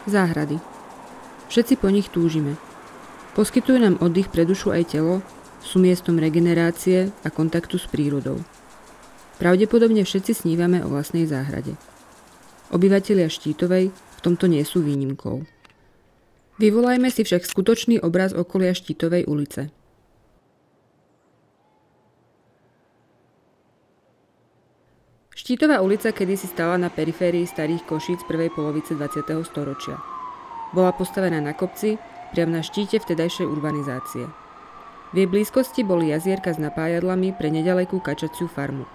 Záhrady. Všetci po nich túžime. Poskytujú nám oddych pre dušu aj telo, sú miestom regenerácie a kontaktu s prírodou. Pravdepodobne všetci snívame o vlastnej záhrade. Obyvatelia Štítovej v tomto nie sú výnimkou. Vyvolajme si však skutočný obraz okolia Štítovej ulice. Štítová ulica kedysi stala na periférii starých Košíc prvej polovice 20. storočia. Bola postavená na kopci, priam na štíte vtedajšej urbanizácie. V jej blízkosti boli jazierka s napájadlami pre neďalekú kačaciu farmu.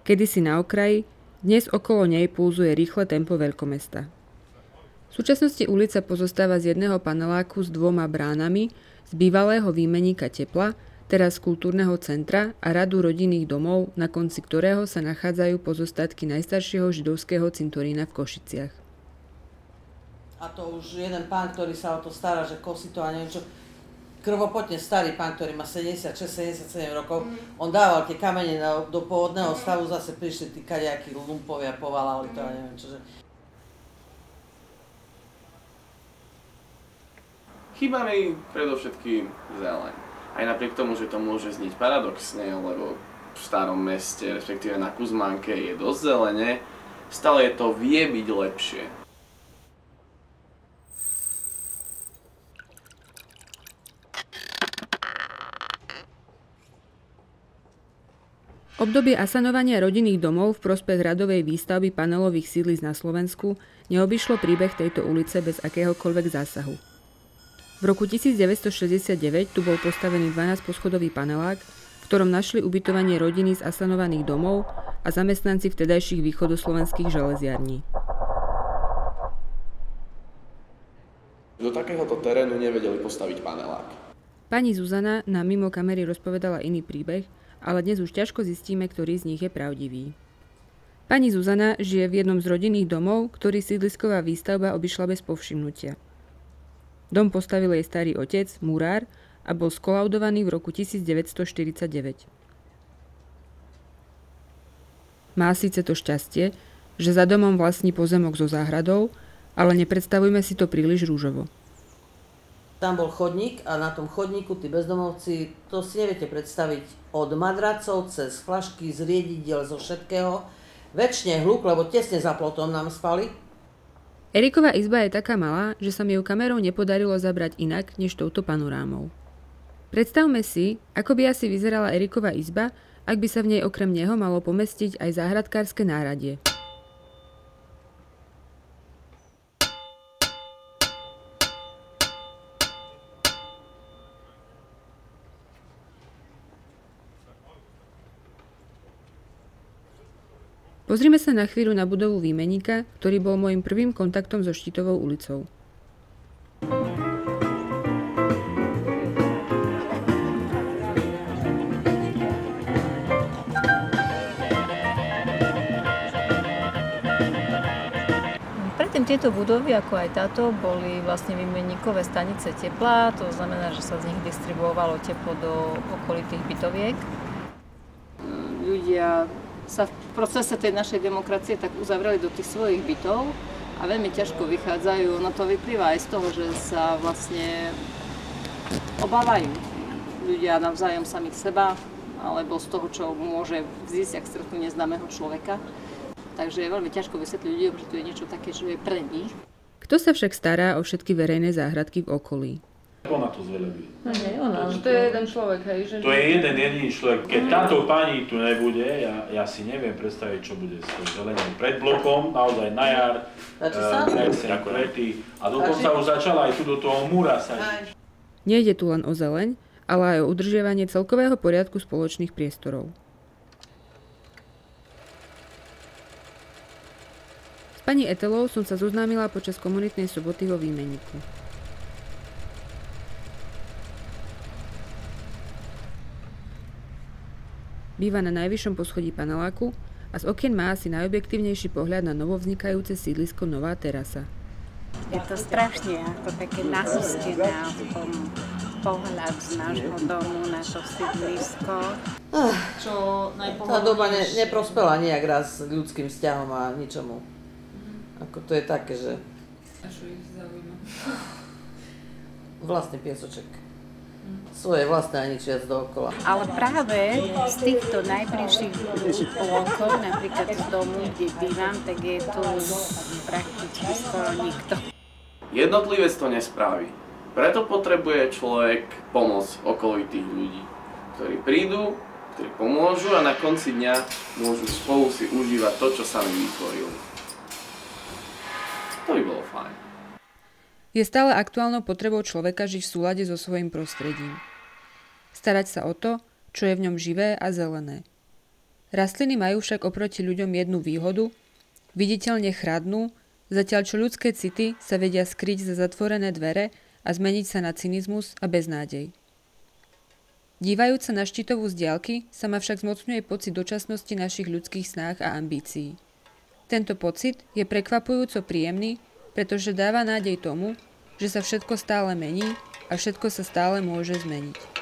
Kedysi na okraji, dnes okolo nej pulzuje rýchle tempo veľkomesta. V súčasnosti ulica pozostáva z jedného paneláku s 2 bránami, z bývalého výmenníka tepla, teraz kultúrneho centra a radu rodinných domov, na konci ktorého sa nachádzajú pozostatky najstaršieho židovského cintorína v Košiciach. A to už jeden pán, ktorý sa o to stará, že kosí to a neviem čo, krvopotne starý pán, ktorý má 76-77 rokov, on dával tie kamene do pôvodného stavu, zase prišli tí kadejakí lumpovia, povalali to a neviem čože. Chýba mi predovšetkým zeleň. Aj napriek tomu, že to môže znieť paradoxne, lebo v starom meste, respektíve na Kuzmánke je dosť zelene, stále to vie byť lepšie. Obdobie asanovania rodinných domov v prospech radovej výstavby panelových sídlisk na Slovensku neobyšlo príbeh tejto ulice bez akéhokoľvek zásahu. V roku 1969 tu bol postavený 12-poschodový panelák, v ktorom našli ubytovanie rodiny z asanovaných domov a zamestnanci vtedajších východoslovenských železiarní. Do takéhoto terénu nevedeli postaviť panelák. Pani Zuzana nám mimo kamery rozpovedala iný príbeh, ale dnes už ťažko zistíme, ktorý z nich je pravdivý. Pani Zuzana žije v jednom z rodinných domov, ktorý sídlisková výstavba obišla bez povšimnutia. Dom postavil jej starý otec, murár, a bol skolaudovaný v roku 1949. Má síce to šťastie, že za domom vlastní pozemok so záhradou, ale nepredstavujme si to príliš rúžovo. Tam bol chodník a na tom chodníku tí bezdomovci, to si neviete predstaviť, od madracov cez flašky, z riedidiel, zo všetkého. Väčšine hluk, lebo tesne za plotom nám spali. Eriková izba je taká malá, že sa mi ju kamerou nepodarilo zabrať inak než touto panorámou. Predstavme si, ako by asi vyzerala Eriková izba, ak by sa v nej okrem neho malo pomestiť aj záhradkárske náradie. Pozrime sa na chvíľu na budovu výmenníka, ktorý bol môjim prvým kontaktom so Štítovou ulicou. Predtým tieto budovy, ako aj táto, boli vlastne výmenníkové stanice tepla, to znamená, že sa z nich distribuovalo teplo do okolitých bytoviek. Ľudia sa v procese tej našej demokracie tak uzavreli do tých svojich bytov a veľmi ťažko vychádzajú. No to vyplýva aj z toho, že sa vlastne obávajú ľudia navzájom samých seba alebo z toho, čo môže vzísť, ak stretnú neznámeho človeka. Takže je veľmi ťažko vysvetliť ľuďom, že tu je niečo také, čo je pre nich. Kto sa však stará o všetky verejné záhradky v okolí? Ona to zvelebí. To je jeden človek, hej? Že... To je jeden jediný človek. Keď táto pani tu nebude, ja si neviem predstaviť, čo bude s tou zeleninou pred blokom, naozaj na jar, kvety. A dokonca už začala aj tu do toho múra sadiť. Nejde tu len o zeleň, ale aj o udržiavanie celkového poriadku spoločných priestorov. S pani Etelou som sa zoznámila počas komunitnej soboty vo výmenníku. Býva na najvyššom poschodí paneláku a z okien má asi najobjektívnejší pohľad na novovznikajúce sídlisko Nová terasa. Je to strašne ako také nasustené pohľad z nášho domu na to sídlisko. Tá doba neprospela nejak raz ľudským vzťahom a ničomu. Ako to je také, že A čo ich zaujíma? Vlastný piesoček. Svoje vlastné a nič viac dookola. Ale práve z týchto najbližších blokov, napríklad z domu, kde bývam, tak je tu prakticky skoro nikto. Jednotlivec to nespraví. Preto potrebuje človek pomoc okolitých ľudí, ktorí prídu, ktorí pomôžu a na konci dňa môžu spolu si užívať to, čo sami vytvorili. To by bolo fajn. Je stále aktuálnou potrebou človeka žiť v súlade so svojím prostredím. Starať sa o to, čo je v ňom živé a zelené. Rastliny majú však oproti ľuďom jednu výhodu, viditeľne chradnú, zatiaľ čo ľudské city sa vedia skryť za zatvorené dvere a zmeniť sa na cynizmus a beznádej. Dívajúc sa na štítovú z diaľky, sa ma však zmocňuje pocit dočasnosti našich ľudských snách a ambícií. Tento pocit je prekvapujúco príjemný, pretože dáva nádej tomu, že sa všetko stále mení a všetko sa stále môže zmeniť.